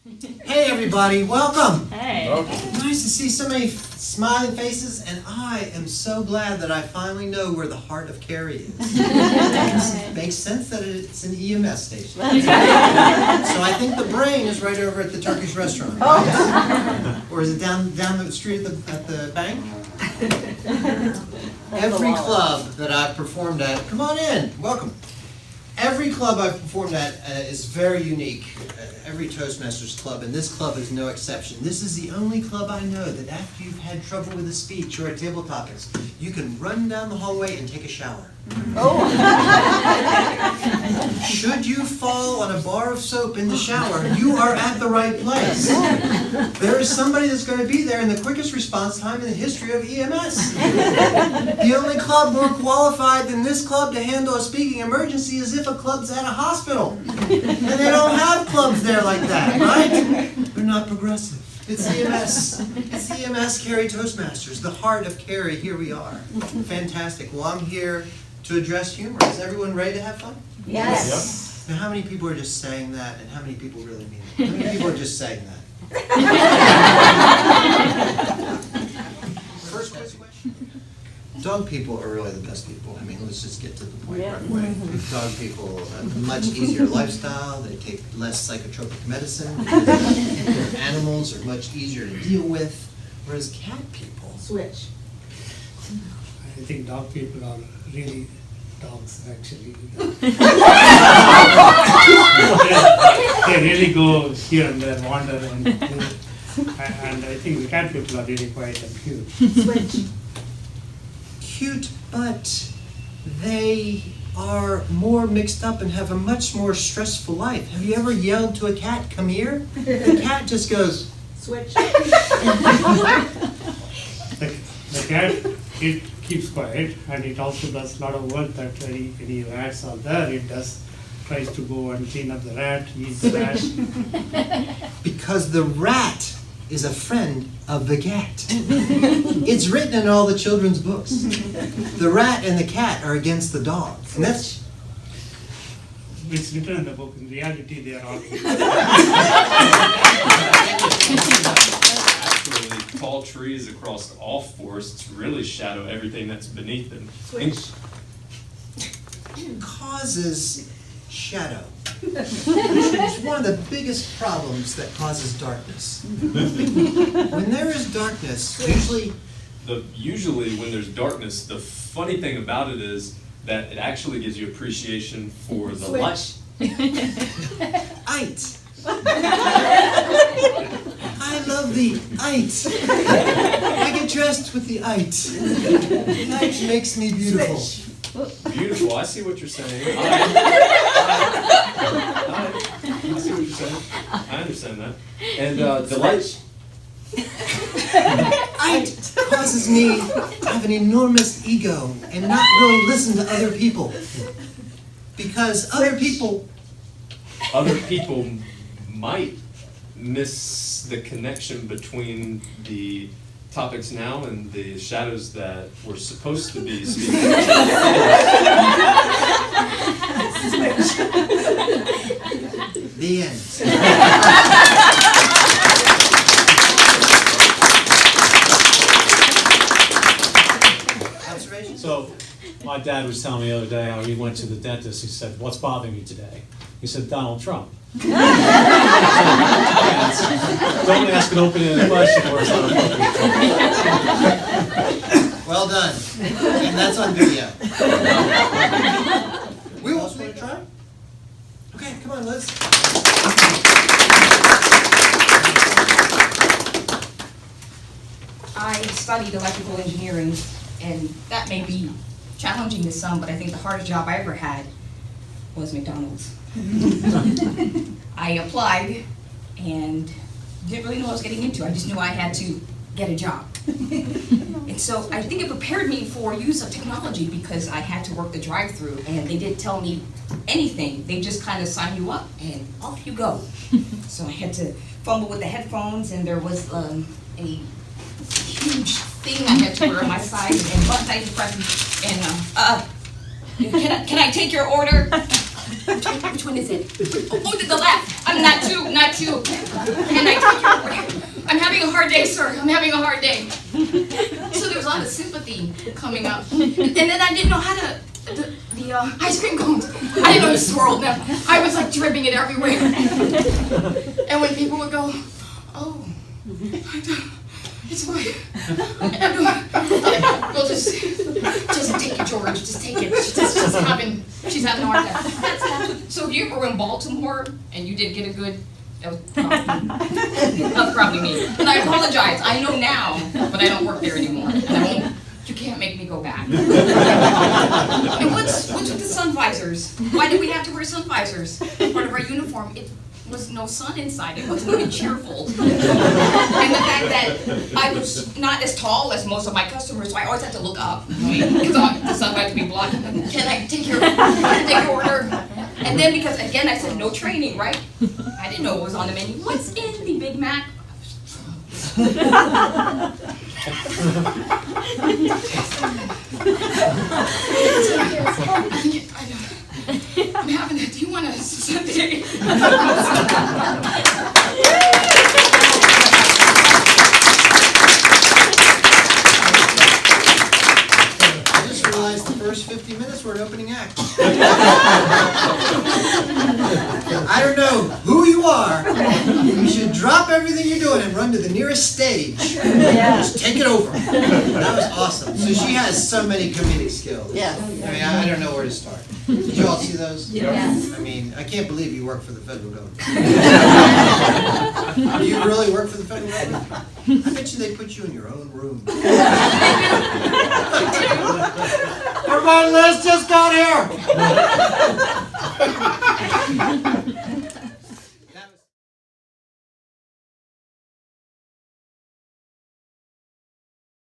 Hey everybody, welcome! Hey. Nice to see so many smiling faces, and I am so glad that I finally know where the heart of Cary is. It makes sense that it's an EMS station. So I think the brain is right over at the Turkish restaurant, right? Or is it down the street at the bank? Every club that I've performed at, come on in, welcome. Every club I've performed at is very unique. Every Toastmasters club, and this club is no exception. This is the only club I know that after you've had trouble with a speech or a table topics, you can run down the hallway and take a shower. Oh. Should you fall on a bar of soap in the shower, you are at the right place. There is somebody that's going to be there in the quickest response time in the history of EMS. The only club more qualified than this club to handle a speaking emergency is if a club's at a hospital. And they don't have clubs there like that, right? They're not progressive. It's EMS. It's EMS Cary Toastmasters, the heart of Cary. Here we are. Fantastic. Well, I'm here to address humor. Is everyone ready to have fun? Yes. Now, how many people are just saying that, and how many people really mean it? How many people are just saying that? First question. Dog people are really the best people. I mean, let's just get to the point right away. Dog people have a much easier lifestyle. They take less psychotropic medicine. Their animals are much easier to deal with. Whereas cat people... Switch. I think dog people are really dogs, actually. They really go here and there, wander, and I think the cat people are really quiet and cute. Switch. Cute, but they are more mixed up and have a much more stressful life. Have you ever yelled to a cat, "Come here"? The cat just goes... Switch. The cat, it keeps quiet, and it also does a lot of work that any rats are there, it tries to go and clean up the rat, eat the rat. Because the rat is a friend of the cat. It's written in all the children's books. The rat and the cat are against the dog. And that's... It's written in the book. In reality, they are all. Actually, tall trees across all forests really shadow everything that's beneath them. Switch. Causes shadow. It's one of the biggest problems that causes darkness. When there is darkness, Usually when there's darkness, the funny thing about it is that it actually gives you appreciation for the light. Ite. I love the ite. I get dressed with the ite. Ite makes me beautiful. Beautiful, I see what you're saying. I see what you're saying. I understand that. And the light. Ite causes me to have an enormous ego and not really listen to other people. Because other people might miss the connection between the topics now and the shadows that we're supposed to be speaking. The end. Observation? So, my dad was telling me the other day how he went to the dentist. He said, "What's bothering you today?" He said, "Donald Trump." Don't ask an open-ended question or it's not appropriate. Well done. And that's on video. We want to try? Okay, come on, Liz. I studied electrical engineering, and that may be challenging to some, but I think the hardest job I ever had was McDonald's. I applied and didn't really know what I was getting into. I just knew I had to get a job. And so I think it prepared me for use of technology because I had to work the drive-thru, and they didn't tell me anything. They just kind of sign you up and off you go. So I had to fumble with the headphones, and there was a huge thing I had to wear on my side, and buttons I had to press, and can I take your order? which one is it? Oh, to the left. I'm not you, not you. And I take your order. I'm having a hard day, sir. I'm having a hard day. So there was a lot of sympathy coming up. And then I didn't know how to, the ice cream cones. I didn't know to swirl them. I was like dripping it everywhere. And when people would go, oh, it's fine. We'll just take it, George. Just take it. She's having a hard time. So if you ever were in Baltimore and you didn't get a good, that was probably me. And I apologize. I know now, but I don't work there anymore. And I won't. You can't make me go back. And what's with the sun visors? Why did we have to wear sun visors? Part of our uniform. It was no sun inside. It wasn't even cheerful. And the fact that I was not as tall as most of my customers, so I always had to look up because the sun had to be blocking. Can I take your order? And then because again I said no training, right? I didn't know what was on the menu. What's in the Big Mac? I'm having it. Do you want a sundae? I just realized the first 50 minutes were an opening act. I don't know who you are. You should drop everything you're doing and run to the nearest stage. Just take it over. That was awesome. So she has so many comedic skills. Yes. I mean, I don't know where to start. Did you all see those? Yes. I mean, I can't believe you work for the federal government. Do you really work for the federal government? I bet you they put you in your own room. Everybody, let's just got here.